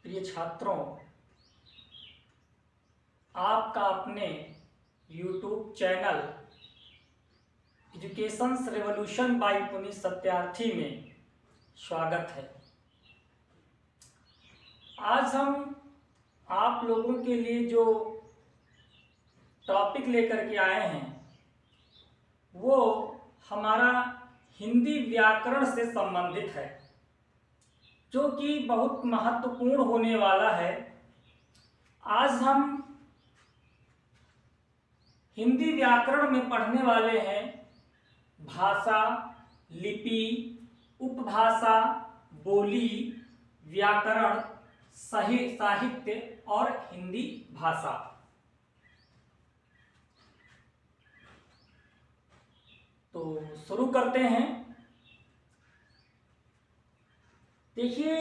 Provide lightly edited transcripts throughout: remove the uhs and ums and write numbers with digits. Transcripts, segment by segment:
प्रिय छात्रों, आपका अपने YouTube channel educations revolution by Puneet Satyarthi में स्वागत है। आज हम आप लोगों के लिए जो टॉपिक लेकर के आए हैं वो हमारा हिंदी व्याकरण से संबंधित है, जो कि बहुत महत्वपूर्ण होने वाला है। आज हम हिंदी व्याकरण में पढ़ने वाले हैं भाषा, लिपि, उपभाषा, बोली, व्याकरण, साहित्य और हिंदी भाषा। तो शुरू करते हैं। देखिए,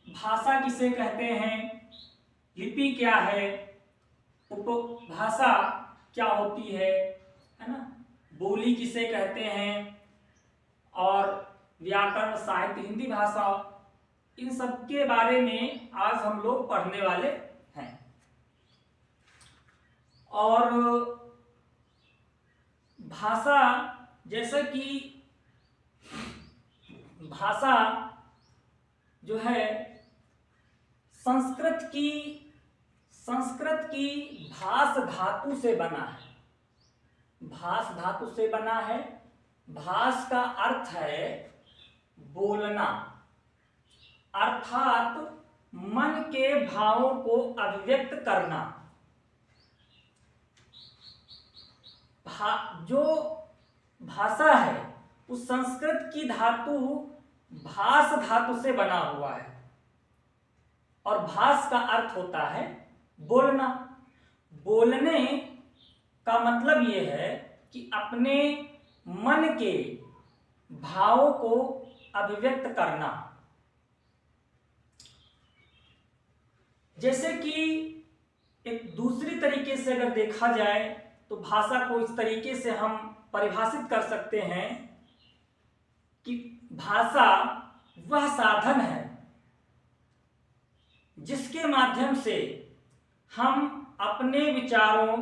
भाषा किसे कहते हैं, लिपि क्या है, उपभाषा क्या होती है ना, बोली किसे कहते हैं, और व्याकरण, साहित्य, हिंदी भाषा, इन सब के बारे में आज हम लोग पढ़ने वाले हैं। और भाषा, जैसे कि भाषा जो है संस्कृत की भास धातु से बना है। भास धातु से बना है। भास का अर्थ है बोलना, अर्थात मन के भावों को अभिव्यक्त करना। जो भाषा है उस संस्कृत की धातु भास धातु से बना हुआ है, और भास का अर्थ होता है बोलना। बोलने का मतलब यह है कि अपने मन के भावों को अभिव्यक्त करना। जैसे कि एक दूसरी तरीके से अगर देखा जाए तो भाषा को इस तरीके से हम परिभाषित कर सकते हैं कि भाषा वह साधन है जिसके माध्यम से हम अपने विचारों,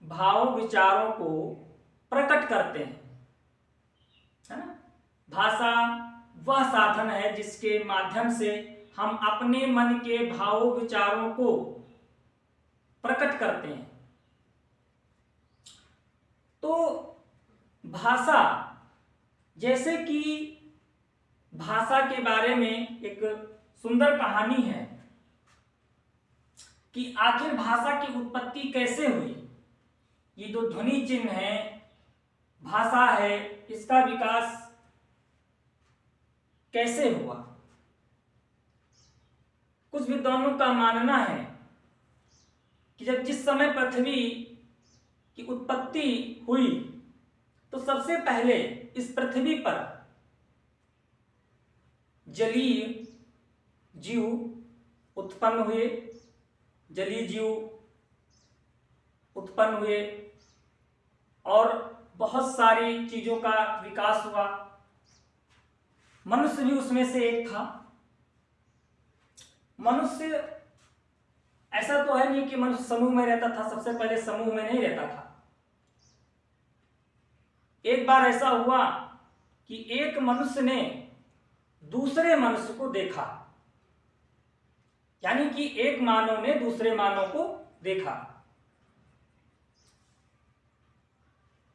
भाव विचारों को प्रकट करते हैं, है ना। भाषा वह साधन है जिसके माध्यम से हम अपने मन के भावों विचारों को प्रकट करते हैं। तो भाषा, जैसे कि भाषा के बारे में एक सुंदर कहानी है कि आखिर भाषा की उत्पत्ति कैसे हुई। ये जो ध्वनि चिन्ह है, भाषा है, इसका विकास कैसे हुआ। कुछ विद्वानों का मानना है कि जिस समय पृथ्वी की उत्पत्ति हुई तो सबसे पहले इस पृथ्वी पर जलीय जीव उत्पन्न हुए, जलीय जीव उत्पन्न हुए और बहुत सारी चीजों का विकास हुआ। मनुष्य भी उसमें से एक था। मनुष्य, ऐसा तो है नहीं कि मनुष्य समूह में रहता था, सबसे पहले समूह में नहीं रहता था। एक बार ऐसा हुआ कि एक मनुष्य ने दूसरे मनुष्य को देखा, यानी कि एक मानव ने दूसरे मानव को देखा।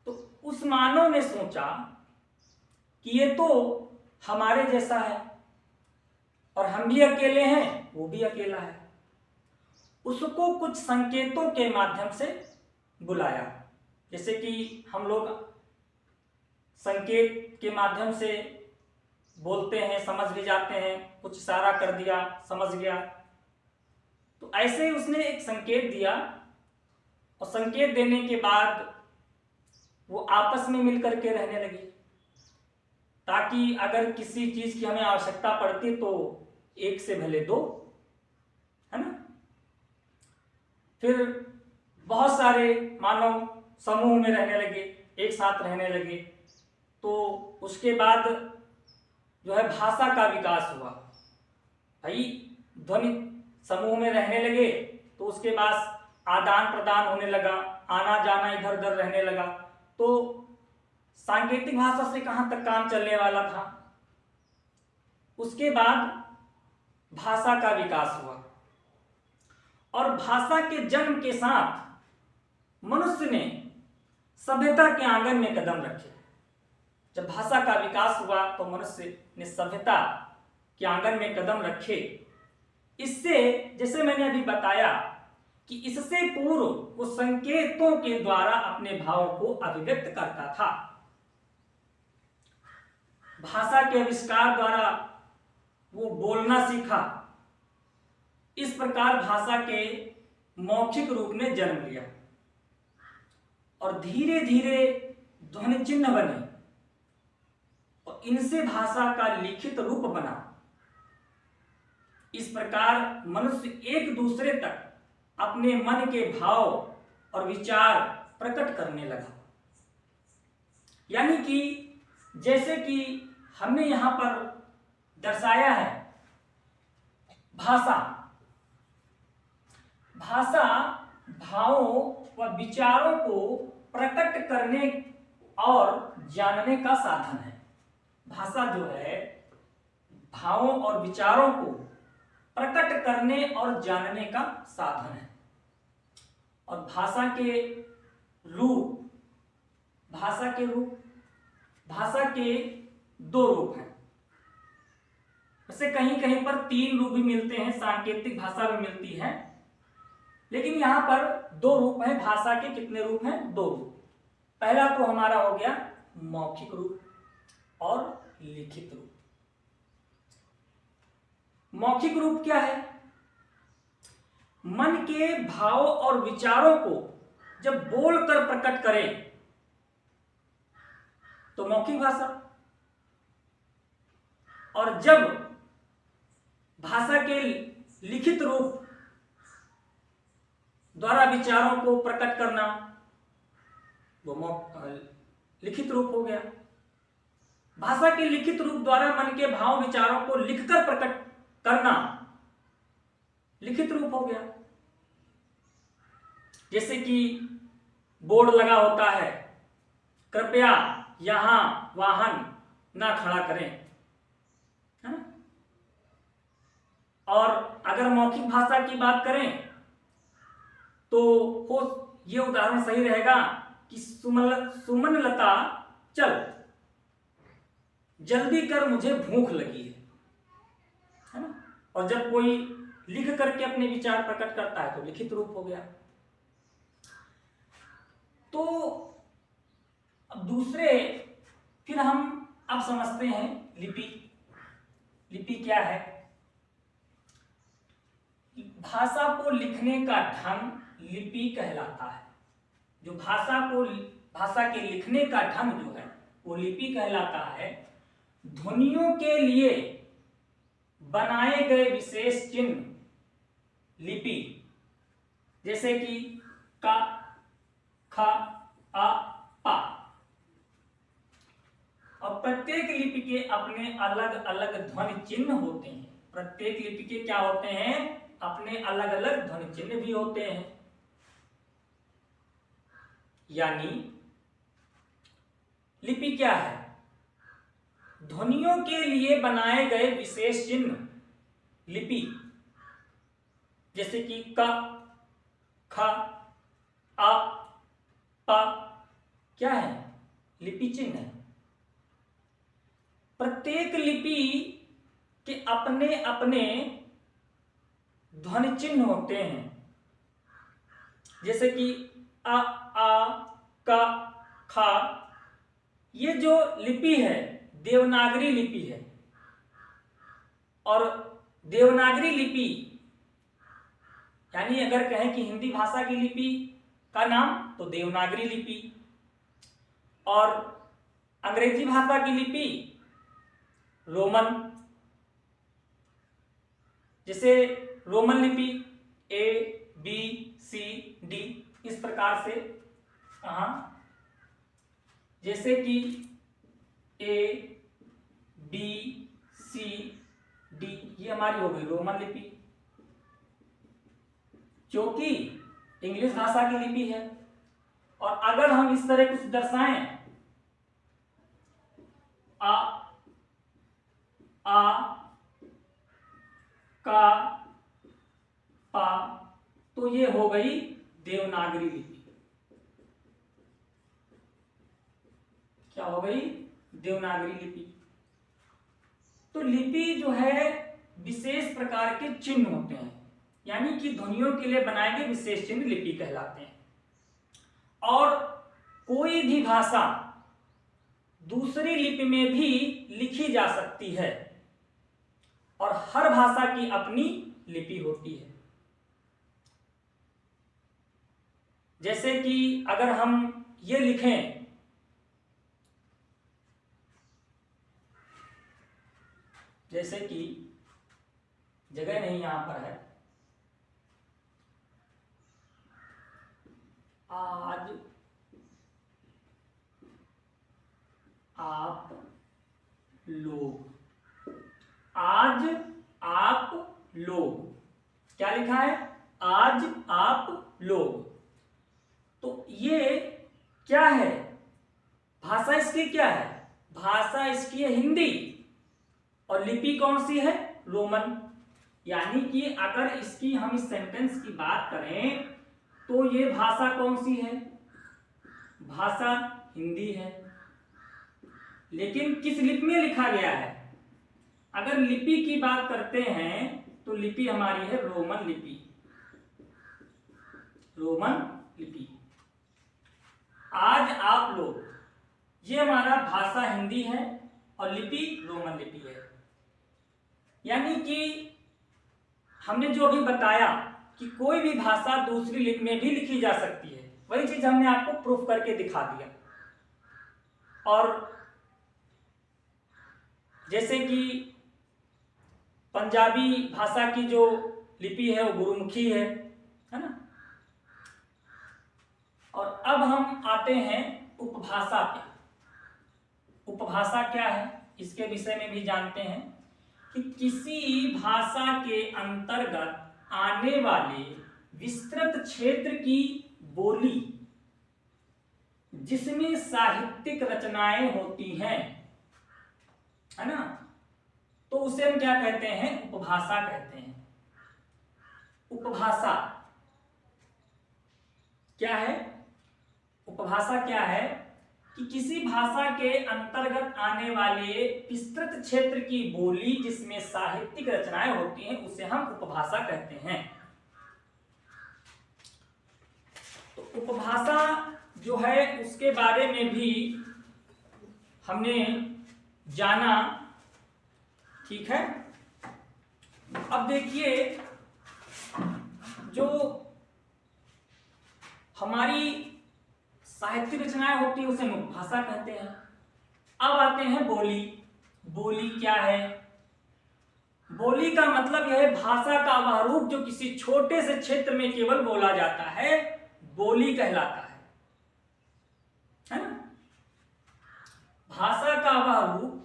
तो उस मानव ने सोचा कि ये तो हमारे जैसा है और हम भी अकेले हैं, वो भी अकेला है। उसको कुछ संकेतों के माध्यम से बुलाया। जैसे कि हम लोग संकेत के माध्यम से बोलते हैं, समझ भी जाते हैं, कुछ इशारा कर दिया, समझ गया। तो ऐसे ही उसने एक संकेत दिया, और संकेत देने के बाद वो आपस में मिलकर के रहने लगी, ताकि अगर किसी चीज की हमें आवश्यकता पड़ती तो एक से भले दो, है ना। फिर बहुत सारे मानव समूह में रहने लगे, एक साथ रहने लगे। तो उसके बाद जो है भाषा का विकास हुआ। भाई ध्वनि समूह में रहने लगे तो उसके बाद आदान प्रदान होने लगा, आना जाना इधर उधर रहने लगा। तो सांकेतिक भाषा से कहाँ तक काम चलने वाला था। उसके बाद भाषा का विकास हुआ और भाषा के जन्म के साथ मनुष्य ने सभ्यता के आंगन में कदम रखे। जब भाषा का विकास हुआ तो मनुष्य ने सभ्यता के आंगन में कदम रखे। इससे, जैसे मैंने अभी बताया कि इससे पूर्व वो संकेतों के द्वारा अपने भावों को अभिव्यक्त करता था। भाषा के आविष्कार द्वारा वो बोलना सीखा। इस प्रकार भाषा के मौखिक रूप ने जन्म लिया और धीरे धीरे ध्वनि चिन्ह बने और इनसे भाषा का लिखित रूप बना। इस प्रकार मनुष्य एक दूसरे तक अपने मन के भाव और विचार प्रकट करने लगा। यानी कि जैसे कि हमने यहां पर दर्शाया है, भाषा भावों व विचारों को प्रकट करने और जानने का साधन है। भाषा जो है भावों और विचारों को प्रकट करने और जानने का साधन है। और भाषा के दो रूप हैं। वैसे कहीं कहीं पर 3 रूप भी मिलते हैं, सांकेतिक भाषा भी मिलती है, लेकिन यहां पर 2 रूप हैं। भाषा के कितने रूप हैं? 2 रूप। पहला तो हमारा हो गया मौखिक रूप और लिखित रूप। मौखिक रूप क्या है? मन के भाव और विचारों को जब बोलकर प्रकट करें तो मौखिक भाषा, और जब भाषा के लिखित रूप द्वारा विचारों को प्रकट करना वो लिखित रूप हो गया। भाषा के लिखित रूप द्वारा मन के भाव विचारों को लिखकर प्रकट करना लिखित रूप हो गया। जैसे कि बोर्ड लगा होता है, कृपया यहां वाहन ना खड़ा करें, है ना? और अगर मौखिक भाषा की बात करें तो हो ये उदाहरण सही रहेगा कि सुमन लता चल, जल्दी कर मुझे भूख लगी है ना? और जब कोई लिख करके अपने विचार प्रकट करता है तो लिखित रूप हो गया। तो अब दूसरे, फिर हम अब समझते हैं लिपि। लिपि क्या है? भाषा को लिखने का ढंग लिपि कहलाता है। जो भाषा के लिखने का ढंग जो है वो लिपि कहलाता है। ध्वनियों के लिए बनाए गए विशेष चिन्ह लिपि, जैसे कि का, ख, आ, पा। और प्रत्येक लिपि के अपने अलग अलग ध्वनि चिन्ह होते हैं। प्रत्येक लिपि के क्या होते हैं? अपने अलग अलग ध्वनि चिन्ह भी होते हैं। यानी लिपि क्या है? ध्वनियों के लिए बनाए गए विशेष चिन्ह लिपि, जैसे कि क, ख, आ, पा क्या है? लिपि चिन्ह है। प्रत्येक लिपि के अपने अपने ध्वनि चिन्ह होते हैं। जैसे कि अ, आ, क, ख, ये जो लिपि है देवनागरी लिपि है। और देवनागरी लिपि यानी अगर कहें कि हिंदी भाषा की लिपि का नाम तो देवनागरी लिपि, और अंग्रेजी भाषा की लिपि रोमन। जैसे रोमन लिपि A, B, C, D इस प्रकार से, जैसे कि A, B, C, D ये हमारी हो गई रोमन लिपि। क्योंकि इंग्लिश भाषा की लिपि है। और अगर हम इस तरह कुछ दर्शाएं, आ का पा, तो ये हो गई देवनागरी लिपि। क्या हो गई? देवनागरी लिपि। तो लिपि जो है विशेष प्रकार के चिन्ह होते हैं, यानी कि ध्वनियों के लिए बनाए गए विशेष चिन्ह लिपि कहलाते हैं। और कोई भी भाषा दूसरी लिपि में भी लिखी जा सकती है और हर भाषा की अपनी लिपि होती है। जैसे कि अगर हम ये लिखें, जैसे कि जगह नहीं यहां पर है, आज आप लोग, आज आप लोग, क्या लिखा है? आज आप लोग। तो ये क्या है? भाषा इसकी क्या है? भाषा इसकी है हिंदी, और लिपि कौन सी है? रोमन। यानी कि अगर इसकी हम इस सेंटेंस की बात करें तो ये भाषा कौन सी है? भाषा हिंदी है, लेकिन किस लिपि में लिखा गया है? अगर लिपि की बात करते हैं तो लिपि हमारी है रोमन लिपि। रोमन लिपि। आज आप लोग, ये हमारा भाषा हिंदी है और लिपि रोमन लिपि है। यानी कि हमने जो अभी बताया कि कोई भी भाषा दूसरी लिपि में भी लिखी जा सकती है, वही चीज हमने आपको प्रूफ करके दिखा दिया। और जैसे कि पंजाबी भाषा की जो लिपि है वो गुरुमुखी है ना। और अब हम आते हैं उपभाषा पे। उपभाषा क्या है इसके विषय में भी जानते हैं कि किसी भाषा के अंतर्गत आने वाले विस्तृत क्षेत्र की बोली जिसमें साहित्यिक रचनाएं होती हैं, है ना, तो उसे हम क्या कहते हैं? उपभाषा कहते हैं। उपभाषा क्या है? उपभाषा क्या है कि किसी भाषा के अंतर्गत आने वाले विस्तृत क्षेत्र की बोली जिसमें साहित्यिक रचनाएं होती हैं उसे हम उपभाषा कहते हैं। तो उपभाषा जो है उसके बारे में भी हमने जाना, ठीक है। अब देखिए, जो हमारी साहित्य रचनाएं होती है उसे मुख्य भाषा कहते हैं। अब आते हैं बोली। बोली क्या है? बोली का मतलब यह है भाषा का वह रूप जो किसी छोटे से क्षेत्र में केवल बोला जाता है, बोली कहलाता है ना। भाषा का वह रूप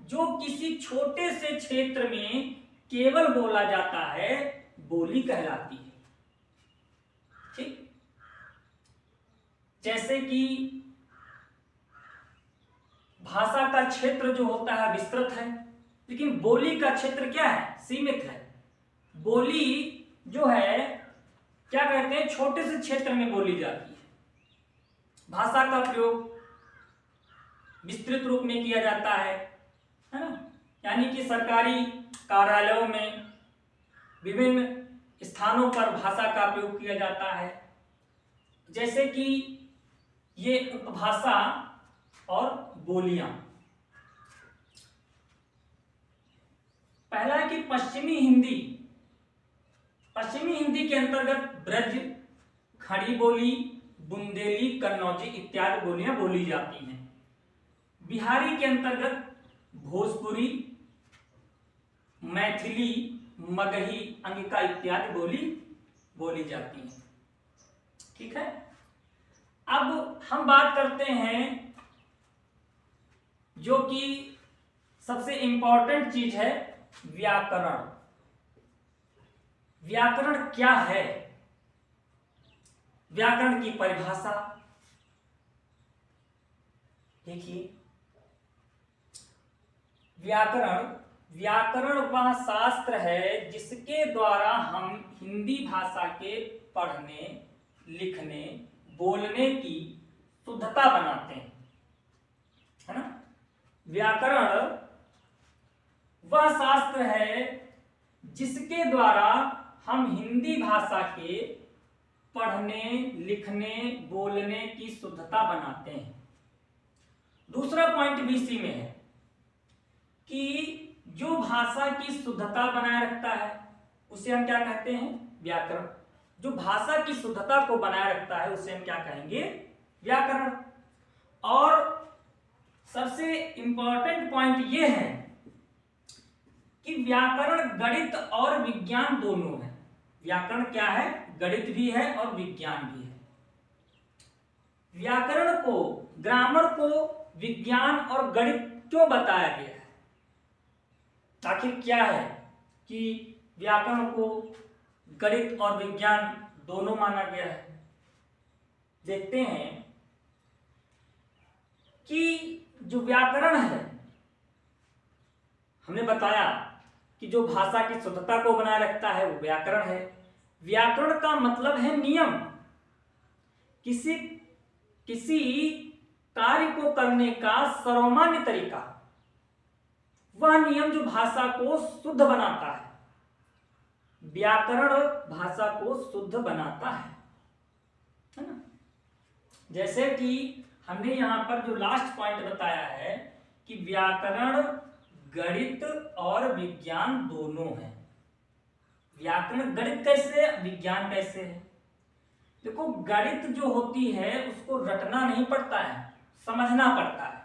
जो किसी छोटे से क्षेत्र में केवल बोला जाता है, बोली कहलाती है। ठीक। जैसे कि भाषा का क्षेत्र जो होता है विस्तृत है, लेकिन बोली का क्षेत्र क्या है? सीमित है। बोली जो है क्या कहते हैं? छोटे से क्षेत्र में बोली जाती है। भाषा का प्रयोग विस्तृत रूप में किया जाता है ना। यानी कि सरकारी कार्यालयों में विभिन्न स्थानों पर भाषा का प्रयोग किया जाता है। जैसे कि ये उपभाषा और बोलियां। पहला है कि पश्चिमी हिंदी। पश्चिमी हिंदी के अंतर्गत ब्रज, खड़ी बोली, बुंदेली, कन्नौजी इत्यादि बोलियां बोली जाती हैं। बिहारी के अंतर्गत भोजपुरी, मैथिली, मगही, अंगिका इत्यादि बोली जाती हैं। ठीक है। अब हम बात करते हैं जो कि सबसे इंपॉर्टेंट चीज है, व्याकरण। व्याकरण क्या है? व्याकरण की परिभाषा देखिए, व्याकरण वह शास्त्र है जिसके द्वारा हम हिंदी भाषा के पढ़ने, लिखने, बोलने की शुद्धता बनाते हैं, है ना। व्याकरण वह शास्त्र है जिसके द्वारा हम हिंदी भाषा के पढ़ने, लिखने, बोलने की शुद्धता बनाते हैं। दूसरा पॉइंट भी इसी में है कि जो भाषा की शुद्धता बनाए रखता है उसे हम क्या कहते हैं? व्याकरण। जो भाषा की शुद्धता को बनाए रखता है उसे हम क्या कहेंगे? व्याकरण। और सबसे इंपॉर्टेंट पॉइंट ये है कि व्याकरण गणित और विज्ञान दोनों है। व्याकरण क्या है? गणित भी है और विज्ञान भी है। व्याकरण को, ग्रामर को विज्ञान और गणित क्यों बताया गया है? आखिर क्या है कि व्याकरण को गणित और विज्ञान दोनों माना गया है? देखते हैं कि जो व्याकरण है, हमने बताया कि जो भाषा की शुद्धता को बनाए रखता है वो व्याकरण है। व्याकरण का मतलब है नियम। किसी कार्य को करने का सर्वमान्य तरीका, वह नियम जो भाषा को शुद्ध बनाता है। व्याकरण भाषा को शुद्ध बनाता है ना। जैसे कि हमने यहां पर जो लास्ट पॉइंट बताया है कि व्याकरण गणित और विज्ञान दोनों है। व्याकरण गणित कैसे है, विज्ञान कैसे है? देखो, गणित जो होती है उसको रटना नहीं पड़ता है, समझना पड़ता है।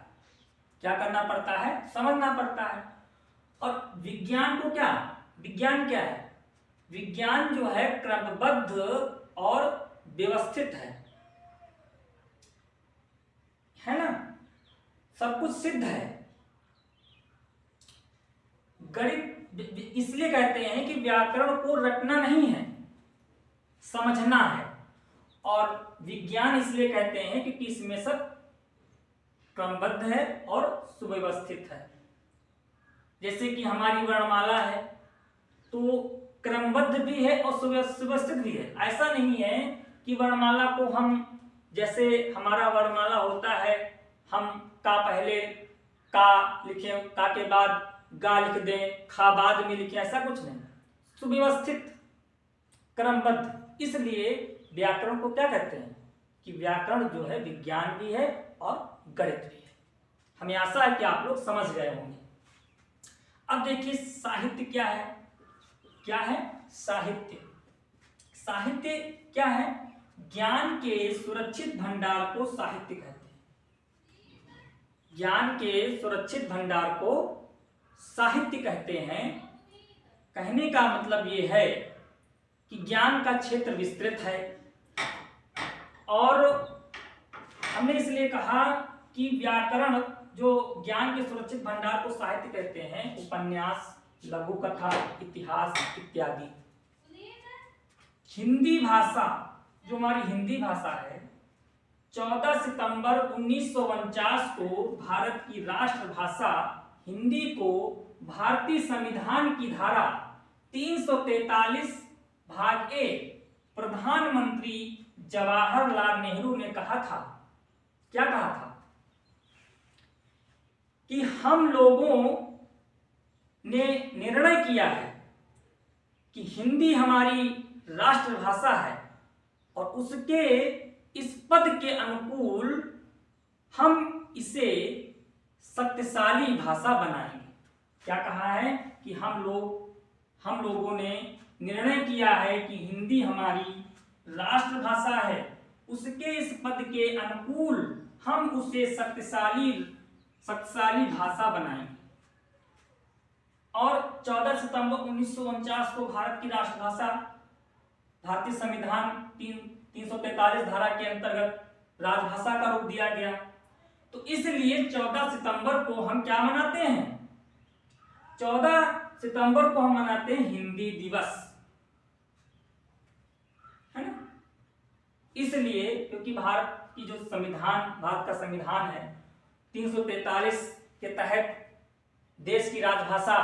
क्या करना पड़ता है? समझना पड़ता है। और विज्ञान को क्या, विज्ञान क्या है? विज्ञान जो है क्रमबद्ध और व्यवस्थित है ना। सब कुछ सिद्ध है। गणित इसलिए कहते हैं कि व्याकरण को रटना नहीं है, समझना है। और विज्ञान इसलिए कहते हैं क्योंकि इसमें सब क्रमबद्ध है और सुव्यवस्थित है। जैसे कि हमारी वर्णमाला है तो क्रमबद्ध भी है और सुव्यवस्थित भी है। ऐसा नहीं है कि वर्णमाला को हम, जैसे हमारा वर्णमाला होता है, हम का पहले का लिखें, का के बाद गा लिख दें, खा बाद में लिखें, ऐसा कुछ नहीं। सुव्यवस्थित, क्रमबद्ध। इसलिए व्याकरण को क्या कहते हैं कि व्याकरण जो है विज्ञान भी है और गणित भी है। हमें आशा है कि आप लोग समझ गए होंगे। अब देखिए साहित्य क्या है। क्या है साहित्य? साहित्य क्या है? ज्ञान के सुरक्षित भंडार को साहित्य कहते हैं। ज्ञान के सुरक्षित भंडार को साहित्य कहते हैं। कहने का मतलब ये है कि ज्ञान का क्षेत्र विस्तृत है। और हमने इसलिए कहा कि व्याकरण जो ज्ञान के सुरक्षित भंडार को साहित्य कहते हैं, उपन्यास, लघु कथा, इतिहास इत्यादि। हिंदी भाषा, जो हमारी हिंदी भाषा है, 14 सितंबर 1949 को भारत की राष्ट्रभाषा हिंदी को भारतीय संविधान की धारा 343 भाग ए प्रधानमंत्री जवाहरलाल नेहरू ने कहा था। क्या कहा था? कि हम लोगों ने निर्णय किया है कि हिंदी हमारी राष्ट्रभाषा है और उसके इस पद के अनुकूल हम इसे शक्तिशाली भाषा बनाएंगे। क्या कहा है? कि हम लोगों ने निर्णय किया है कि हिंदी हमारी राष्ट्रभाषा है, उसके इस पद के अनुकूल हम उसे शक्तिशाली भाषा बनाएंगे। और 14 सितंबर 1949 को भारत की राष्ट्रभाषा भारतीय संविधान 343 धारा के अंतर्गत राजभाषा का रूप दिया गया। तो इसलिए 14 सितंबर को हम क्या मनाते हैं? 14 सितंबर को हम मनाते हैं हिंदी दिवस, है ना। इसलिए क्योंकि भारत की जो संविधान, भारत का संविधान है 343 के तहत देश की राजभाषा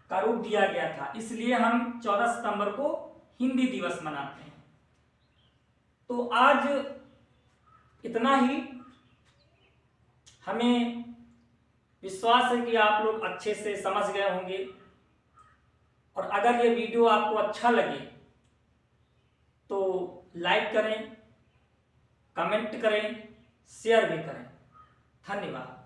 का रूप दिया गया था, इसलिए हम 14 सितंबर को हिंदी दिवस मनाते हैं। तो आज इतना ही। हमें विश्वास है कि आप लोग अच्छे से समझ गए होंगे, और अगर ये वीडियो आपको अच्छा लगे तो लाइक करें, कमेंट करें, शेयर भी करें। धन्यवाद।